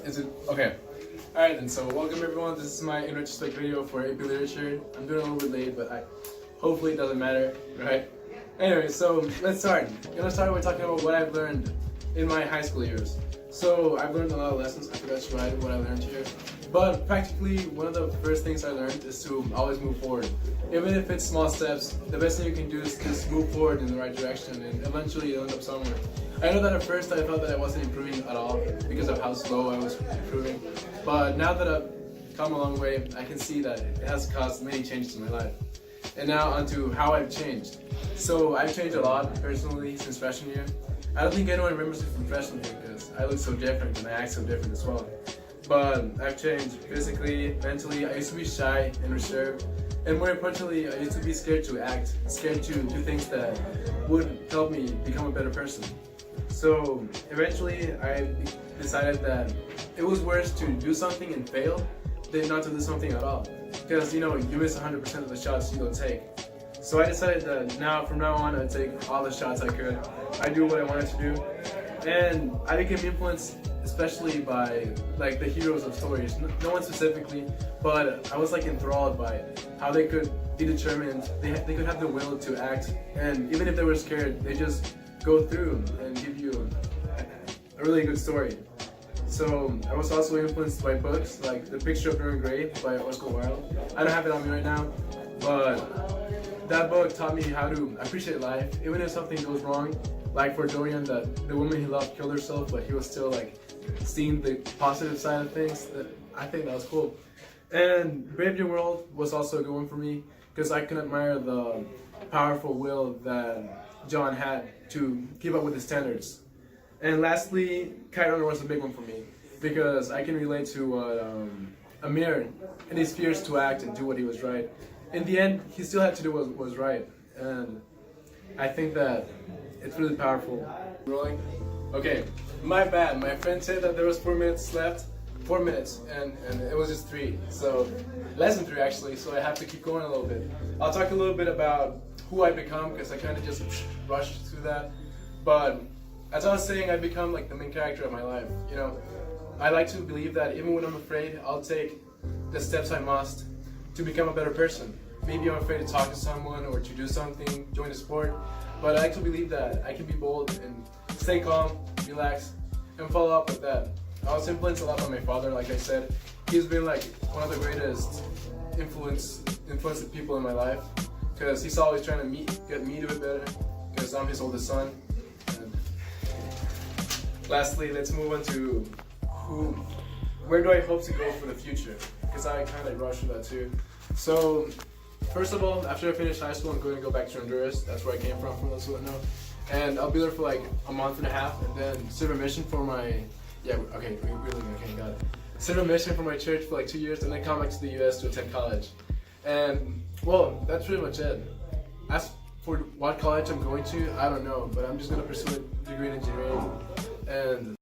Is it okay? Alright then, so welcome everyone. This is my in retrospect video for AP Literature. I'm doing a little bit late, but hopefully it doesn't matter, right? Anyway, so let's start. I'm gonna start by talking about what I've learned in my high school years. So I've learned a lot of lessons. I forgot to write what I learned here. But practically, one of the first things I learned is to always move forward. Even if it's small steps, the best thing you can do is just move forward in the right direction and eventually you'll end up somewhere. I know that at first I thought that I wasn't improving at all because of how slow I was improving. But now that I've come a long way, I can see that it has caused many changes in my life. And now onto how I've changed. So I've changed a lot personally since freshman year. I don't think anyone remembers me from freshman year because I look so different and I act so different as well. But I've changed physically, mentally. I used to be shy and reserved. And more importantly, I used to be scared to act, scared to do things that would help me become a better person. So eventually I decided that it was worse to do something and fail than not to do something at all. Because you miss 100% of the shots you don't take. So I decided that from now on I'd take all the shots I could. I do what I wanted to do. And I became influenced especially by the heroes of stories. No one specifically, but I was enthralled by how they could be determined, they could have the will to act, and even if they were scared, they just go through and give you a really good story. So I was also influenced by books like The Picture of Dorian Gray by Oscar Wilde. I don't have it on me right now, but that book taught me how to appreciate life, even if something goes wrong. Like for Dorian, that the woman he loved killed herself, but he was still seeing the positive side of things. I think that was cool. And Brave New World was also a good one for me because I can admire the powerful will that John had to keep up with his standards. And lastly, Kite Runner was a big one for me because I can relate to what Amir and his fears to act and do what he was right. In the end, he still had to do what was right, and I think that it's really powerful. Rolling? Okay, my bad. My friend said that there was 4 minutes left. 4 minutes, and it was just 3. So, less than 3 actually, so I have to keep going a little bit. I'll talk a little bit about who I've become, because I kind of just rushed through that. But, as I was saying, I've become the main character of my life. I like to believe that even when I'm afraid, I'll take the steps I must to become a better person. Maybe I'm afraid to talk to someone or to do something, join a sport, but I like to believe that I can be bold and stay calm, relax, and follow up with that. I was influenced a lot by my father, like I said. He's been one of the greatest influenced people in my life because he's always trying to get me to do it better because I'm his oldest son. And lastly, let's move on to where do I hope to go for the future, because I kind of rushed through that too. So first of all, after I finish high school, I'm going to go back to Honduras. That's where I came from those who don't know. And I'll be there for a month and a half, and then serve a mission for my serve a mission for my church for 2 years, and then come back to the US to attend college. And well, that's pretty much it. As for what college I'm going to, I don't know, but I'm just going to pursue a degree in engineering. And